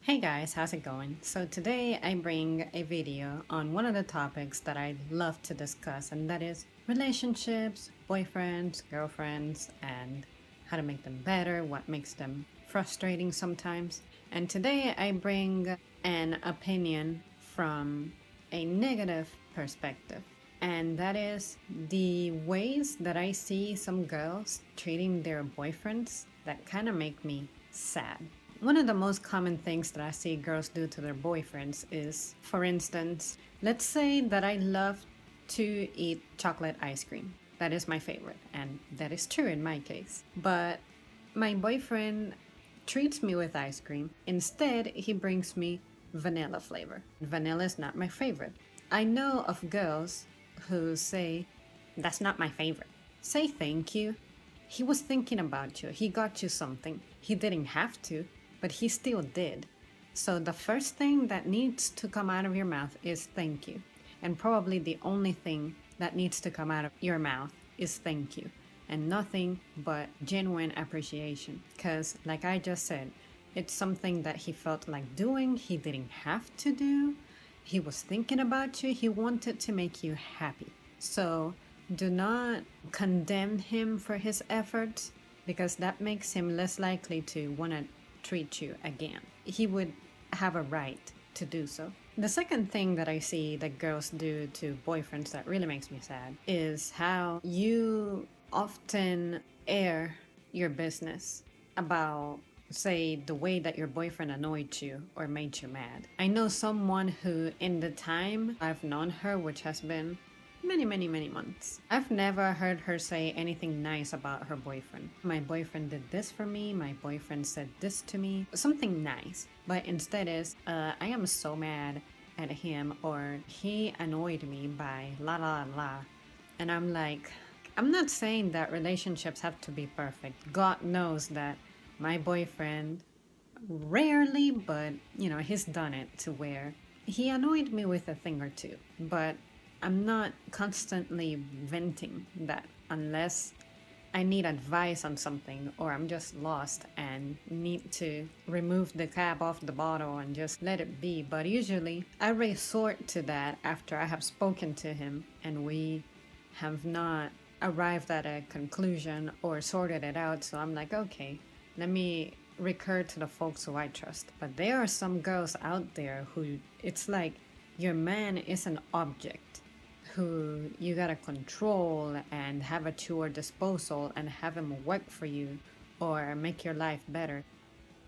Hey guys, how's it going? So today I bring a video on one of the topics that I love to discuss, and that is relationships, boyfriends, girlfriends, and how to make them better, what makes them frustrating sometimes. And today I bring an opinion from a negative perspective, and that is the ways that I see some girls treating their boyfriends that kind of make me sad. One of the most common things that I see girls do to their boyfriends is, for instance, let's say that I love to eat chocolate ice cream. That is my favorite, and that is true in my case. But my boyfriend treats me with ice cream. Instead, he brings me vanilla flavor. Vanilla is not my favorite. I know of girls who say, "That's not my favorite." Say thank you. He was thinking about you. He got you something. He didn't have to, but he still did. So the first thing that needs to come out of your mouth is thank you. And probably the only thing that needs to come out of your mouth is thank you. And nothing but genuine appreciation. Because, like I just said, it's something that he felt like doing, he didn't have to do. He was thinking about you, he wanted to make you happy. So do not condemn him for his efforts, because that makes him less likely to want to treat you again. He would have a right to do so. The second thing that I see that girls do to boyfriends that really makes me sad is how you often air your business about, say, the way that your boyfriend annoyed you or made you mad. I know someone who, in the time I've known her, which has been many months, I've never heard her say anything nice about her boyfriend. My boyfriend did this for me, my boyfriend said this to me, something nice. But instead is, I am so mad at him, or he annoyed me by la la la. And I'm like, I'm not saying that relationships have to be perfect. God knows that my boyfriend rarely, but he's done it to where he annoyed me with a thing or two. But I'm not constantly venting that unless I need advice on something, or I'm just lost and need to remove the cap off the bottle and just let it be. But usually I resort to that after I have spoken to him and we have not arrived at a conclusion or sorted it out. So I'm like, okay, let me recur to the folks who I trust. But there are some girls out there who it's like your man is an object who you gotta control and have at your disposal and have him work for you or make your life better.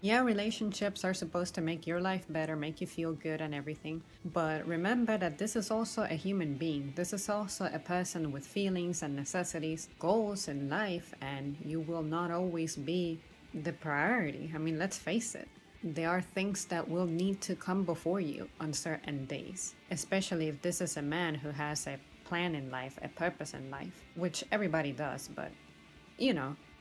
Yeah, relationships are supposed to make your life better, make you feel good and everything. But remember that this is also a human being. This is also a person with feelings and necessities, goals in life, and you will not always be the priority. I mean, let's face it. There are things that will need to come before you on certain days, especially if this is a man who has a plan in life, a purpose in life, which everybody does, but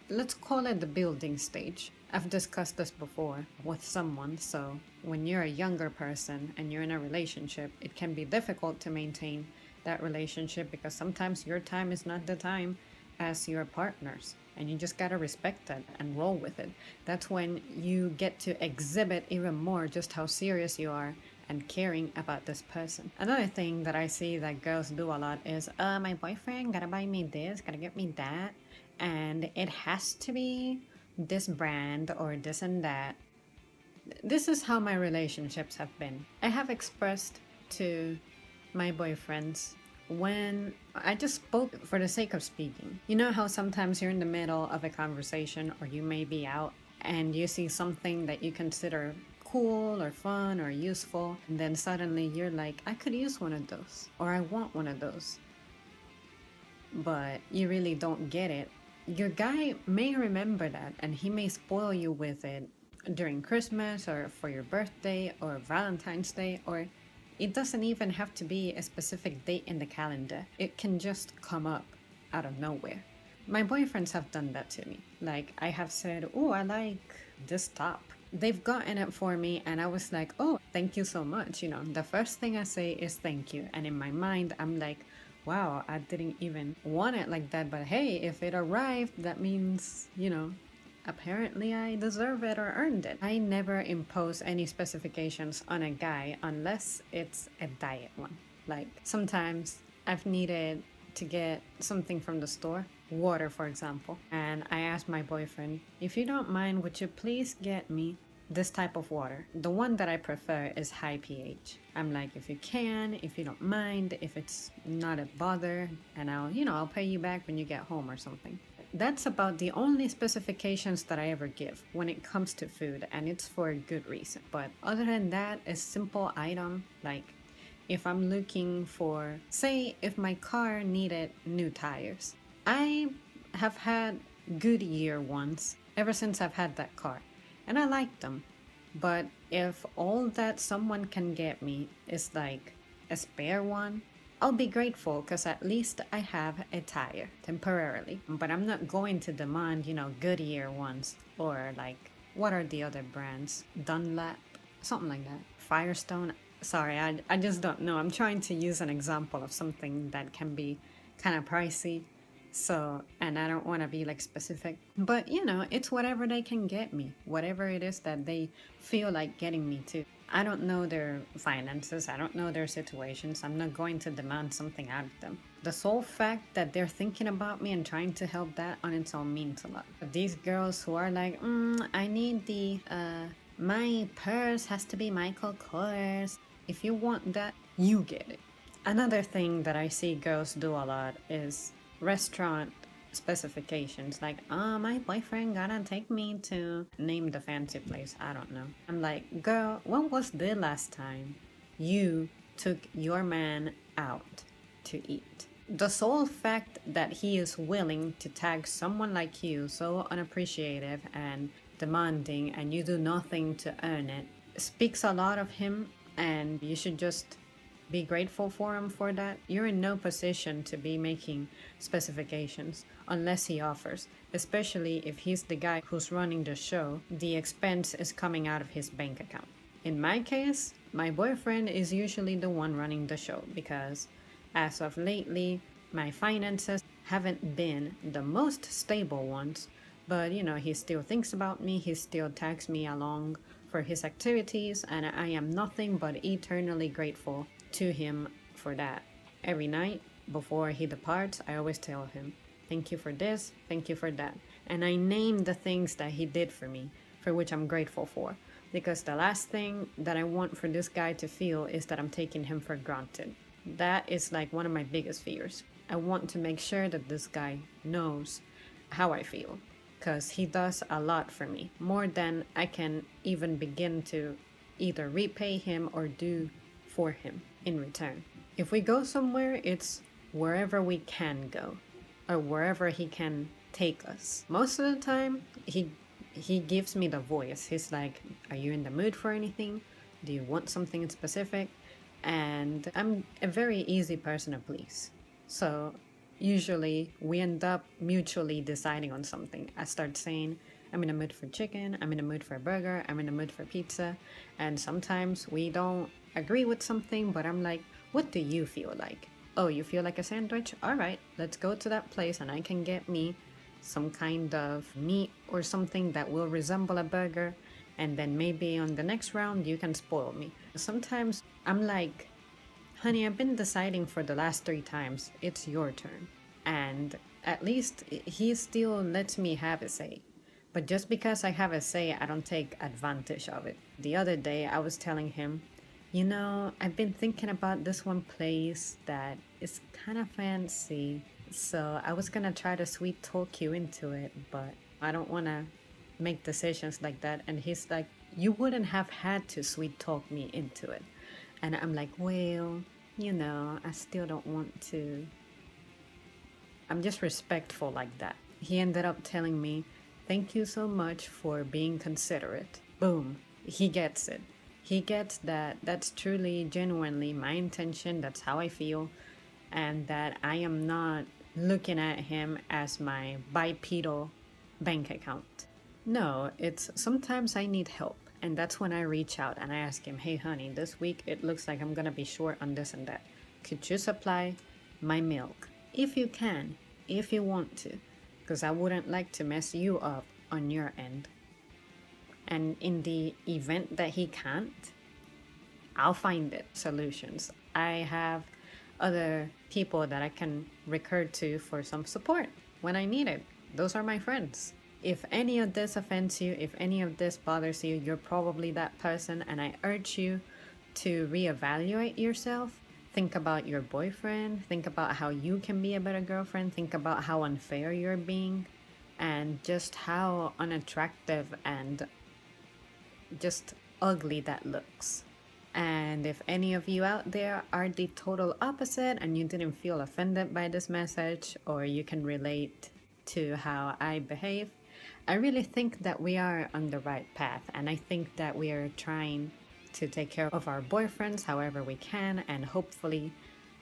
let's call it the building stage. I've discussed this before with someone, so when you're a younger person and you're in a relationship, it can be difficult to maintain that relationship because sometimes your time is not the time as your partner's, and you just gotta respect that and roll with it. That's when you get to exhibit even more just how serious you are and caring about this person. Another thing that I see that girls do a lot is, my boyfriend gotta buy me this, gotta get me that, and it has to be this brand or this and that. This is how my relationships have been. I have expressed to my boyfriends when I just spoke for the sake of speaking. You know how sometimes you're in the middle of a conversation or you may be out and you see something that you consider cool or fun or useful, and then suddenly you're like, I could use one of those, or I want one of those, but you really don't get it. Your guy may remember that and he may spoil you with it during Christmas or for your birthday or Valentine's Day, or it doesn't even have to be a specific date in the calendar. It can just come up out of nowhere. My boyfriends have done that to me. Like, I have said, oh, I like this top. They've gotten it for me and I was like, oh, thank you so much. The first thing I say is thank you. And in my mind, I'm like, wow, I didn't even want it like that. But hey, if it arrived, that means, apparently I deserve it or earned it. I never impose any specifications on a guy unless it's a diet one. Like sometimes I've needed to get something from the store, water for example, and I asked my boyfriend, if you don't mind, would you please get me this type of water? The one that I prefer is high pH. I'm like, if you can, if you don't mind, if it's not a bother, and I'll pay you back when you get home or something. That's about the only specifications that I ever give when it comes to food, and it's for a good reason. But other than that, a simple item like if I'm looking for, say, if my car needed new tires, I have had Goodyear ones ever since I've had that car, and I like them. But if all that someone can get me is like a spare one, I'll be grateful because at least I have a tire temporarily. But I'm not going to demand, Goodyear ones or like, what are the other brands? Dunlap, something like that. Firestone. Sorry, I just don't know. I'm trying to use an example of something that can be kind of pricey. So, and I don't want to be like specific, but it's whatever they can get me, whatever it is that they feel like getting me to. I don't know their finances, I don't know their situations. I'm not going to demand something out of them. The sole fact that they're thinking about me and trying to help, that on its own means a lot. But these girls who are like, I need my purse has to be Michael Kors. If you want that, you get it. Another thing that I see girls do a lot is restaurant specifications, like, my boyfriend gotta take me to name the fancy place. I don't know. I'm like, girl, when was the last time you took your man out to eat? The sole fact that he is willing to tag someone like you, so unappreciative and demanding, and you do nothing to earn it, speaks a lot of him, and you should just be grateful for him for that. You're in no position to be making specifications unless he offers, especially if he's the guy who's running the show. The expense is coming out of his bank account. In my case, my boyfriend is usually the one running the show because as of lately, my finances haven't been the most stable ones, but he still thinks about me, he still tags me along for his activities, and I am nothing but eternally grateful to him for that. Every night before he departs, I always tell him, thank you for this, thank you for that. And I name the things that he did for me, for which I'm grateful for. Because the last thing that I want for this guy to feel is that I'm taking him for granted. That is like one of my biggest fears. I want to make sure that this guy knows how I feel, because he does a lot for me, more than I can even begin to either repay him or do for him in return. If we go somewhere, it's wherever we can go or wherever he can take us. Most of the time, he gives me the voice. He's like, are you in the mood for anything? Do you want something in specific? And I'm a very easy person to please. So usually we end up mutually deciding on something. I start saying, I'm in the mood for chicken, I'm in the mood for a burger, I'm in the mood for pizza. And sometimes we don't agree with something, but I'm like, what do you feel like? Oh, you feel like a sandwich? All right, let's go to that place and I can get me some kind of meat or something that will resemble a burger. And then maybe on the next round, you can spoil me. Sometimes I'm like, honey, I've been deciding for the last 3 times. It's your turn. And at least he still lets me have a say. But just because I have a say, I don't take advantage of it. The other day, I was telling him, I've been thinking about this one place that is kind of fancy. So I was gonna try to sweet talk you into it, but I don't want to make decisions like that. And he's like, you wouldn't have had to sweet talk me into it. And I'm like, well, I still don't want to. I'm just respectful like that. He ended up telling me, thank you so much for being considerate. Boom. He gets it. He gets that that's truly, genuinely my intention. That's how I feel. And that I am not looking at him as my bipedal bank account. No, it's sometimes I need help. And that's when I reach out and I ask him, hey, honey, this week it looks like I'm going to be short on this and that. Could you supply my milk? If you can, if you want to. Because I wouldn't like to mess you up on your end. And in the event that he can't, I'll find it solutions. I have other people that I can recur to for some support when I need it. Those are my friends. If any of this offends you, if any of this bothers you, you're probably that person, and I urge you to reevaluate yourself. Think about your boyfriend, think about how you can be a better girlfriend, think about how unfair you're being, and just how unattractive and just ugly that looks. And if any of you out there are the total opposite and you didn't feel offended by this message, or you can relate to how I behave, I really think that we are on the right path. And I think that we are trying to take care of our boyfriends however we can, and hopefully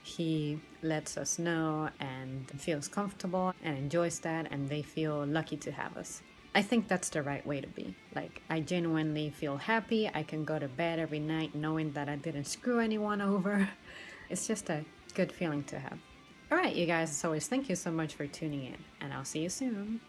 he lets us know and feels comfortable and enjoys that, and they feel lucky to have us. I think that's the right way to be. Like, I genuinely feel happy. I can go to bed every night knowing that I didn't screw anyone over. It's just a good feeling to have. All right, you guys, as always, thank you so much for tuning in, and I'll see you soon.